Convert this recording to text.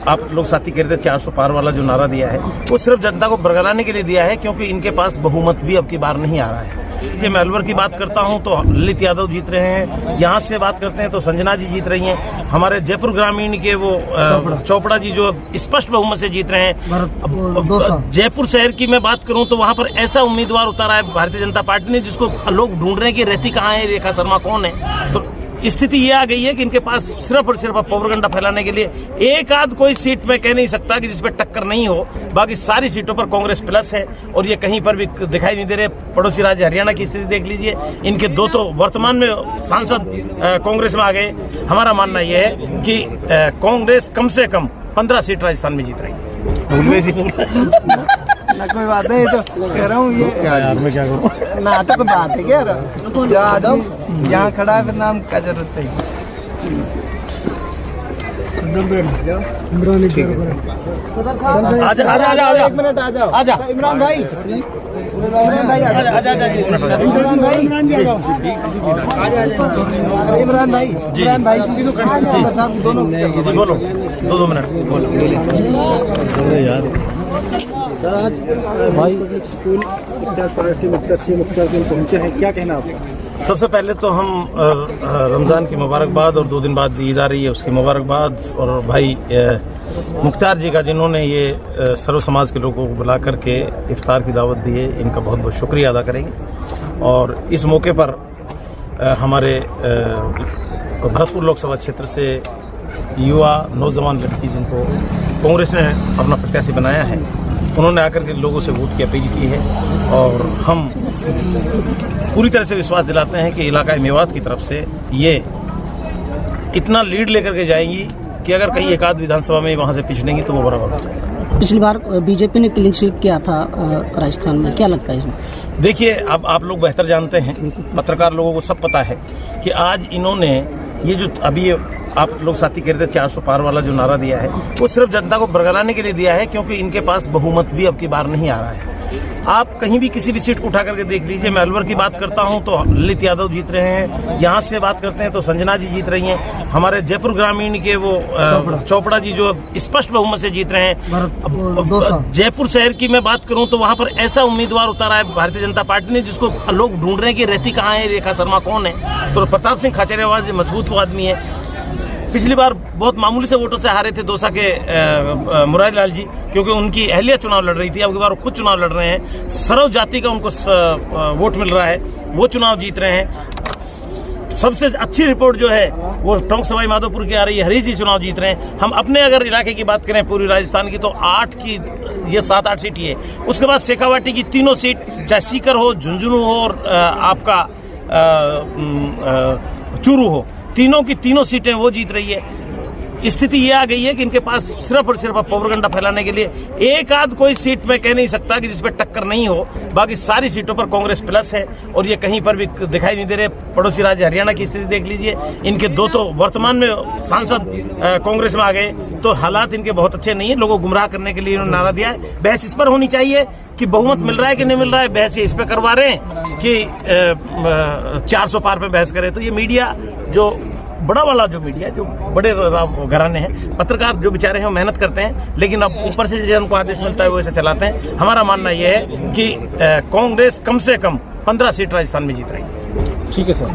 आप लोग साथी कह रहे थे 400 पार वाला जो नारा दिया है वो सिर्फ जनता को बरगलाने के लिए दिया है, क्योंकि इनके पास बहुमत भी अब की बार नहीं आ रहा है। ये मैं अलवर की बात करता हूं तो ललित यादव जीत रहे हैं, यहां से बात करते हैं तो संजना जी जीत रही हैं, हमारे जयपुर ग्रामीण के वो चोपड़ा जी जो स्पष्ट बहुमत से जीत रहे हैं। जयपुर शहर की मैं बात करूं तो वहां पर ऐसा उम्मीदवार उतारा है भारतीय जनता पार्टी ने जिसको लोग ढूंढ रहे हैं कि रहती कहाँ है, रेखा शर्मा कौन है। तो स्थिति ये आ गई है कि इनके पास सिर्फ और सिर्फ प्रोपेगेंडा फैलाने के लिए एक आध कोई सीट में कह नहीं सकता कि जिसपे टक्कर नहीं हो, बाकी सारी सीटों पर कांग्रेस प्लस है और ये कहीं पर भी दिखाई नहीं दे रहे। पड़ोसी राज्य हरियाणा की स्थिति देख लीजिए, इनके दो तो वर्तमान में सांसद कांग्रेस में आ गए। हमारा मानना यह है कि कांग्रेस कम से कम 15 सीट राजस्थान में जीत रही है। ना कोई बात नहीं, तो कह रहा हूँ ये यार मैं क्या करूँ ना, तो कोई बात है क्या यहाँ खड़ा है, फिर नाम क्या जरूरत है। आजा एक मिनट आ जाओ, आजा इमरान भाई, इमरान भाई इमरान भाई, इमरान भाई साहब दोनों बोलो, 2 मिनट बोलो यार। सर आज भाई स्कूल मुख्तार पार्टी मुख्तार से मुख्तार दिन पहुंचे हैं, क्या कहना आपका? सबसे पहले तो हम रमज़ान की मुबारकबाद और 2 दिन बाद ईद आ रही है उसकी मुबारकबाद, और भाई मुख्तार जी का जिन्होंने ये सर्व समाज के लोगों को बुला करके इफ्तार की दावत दी है, इनका बहुत बहुत शुक्रिया अदा करेंगे। और इस मौके पर हमारे भरतपुर लोकसभा क्षेत्र से युवा नौजवान लड़की जिनको कांग्रेस ने अपना प्रत्याशी बनाया है, उन्होंने आकर के लोगों से वोट की अपील की है और हम पूरी तरह से विश्वास दिलाते हैं कि इलाका मेवात की तरफ से ये इतना लीड लेकर के जाएंगी कि अगर कहीं एक आध विधानसभा में वहां से पिछड़ेंगी तो वो बराबर हो जाएगा। पिछली बार बीजेपी ने क्लीन स्वीप किया था राजस्थान में, क्या लगता है इसमें? देखिए, अब आप लोग बेहतर जानते हैं, पत्रकार लोगों को सब पता है कि आज इन्होंने ये जो अभी आप लोग साथी कह रहे थे 400 पार वाला जो नारा दिया है वो सिर्फ जनता को बरगलाने के लिए दिया है, क्योंकि इनके पास बहुमत भी अब की बार नहीं आ रहा है। आप कहीं भी किसी भी सीट को उठा करके देख लीजिए, मैं अलवर की बात करता हूं तो ललित यादव जीत रहे हैं, यहां से बात करते हैं तो संजना जी जीत रही हैं, हमारे जयपुर ग्रामीण के वो चोपड़ा जी जो स्पष्ट बहुमत से जीत रहे हैं। जयपुर शहर की मैं बात करूं तो वहां पर ऐसा उम्मीदवार उतारा है भारतीय जनता पार्टी ने जिसको लोग ढूंढ रहे हैं कि रहती कहाँ है, रेखा शर्मा कौन है। तो प्रताप सिंह खाचरियावास मजबूत वो आदमी है, पिछली बार बहुत मामूली से वोटों से हारे थे दौसा के मुरारी लाल जी, क्योंकि उनकी अहलिया चुनाव लड़ रही थी। अब की बार खुद चुनाव लड़ रहे हैं, सर्व जाति का उनको वोट मिल रहा है, वो चुनाव जीत रहे हैं। सबसे अच्छी रिपोर्ट जो है वो टोंक सवाई माधोपुर की आ रही है, हरीश जी चुनाव जीत रहे हैं। हम अपने अगर इलाके की बात करें पूरी राजस्थान की तो 7-8 सीट ही है। उसके बाद शेखावाटी की तीनों सीट, चाहे सीकर हो, झुंझुनू हो और आपका चूरू हो, तीनों की तीनों सीटें वो जीत रही है। स्थिति ये आ गई है कि इनके पास सिर्फ और सिर्फ प्रोपेगेंडा फैलाने के लिए एक आध कोई सीट में कह नहीं सकता कि जिसपे टक्कर नहीं हो, बाकी सारी सीटों पर कांग्रेस प्लस है और ये कहीं पर भी दिखाई नहीं दे रहे। पड़ोसी राज्य हरियाणा की स्थिति देख लीजिए, इनके दो तो वर्तमान में सांसद कांग्रेस में आ गए, तो हालात इनके बहुत अच्छे नहीं है। लोगों को गुमराह करने के लिए इन्होंने नारा दिया है। बहस इस पर होनी चाहिए कि बहुमत मिल रहा है कि नहीं मिल रहा है, बहस इस पे करवा रहे हैं कि 400 पार पे बहस करें। तो ये मीडिया जो बड़ा वाला जो मीडिया जो बड़े घराने हैं, पत्रकार जो बेचारे हैं वो मेहनत करते हैं, लेकिन अब ऊपर से जो उनको आदेश मिलता है वो ऐसे चलाते हैं। हमारा मानना यह है कि कांग्रेस कम से कम 15 सीट राजस्थान में जीत रही है। ठीक है सर।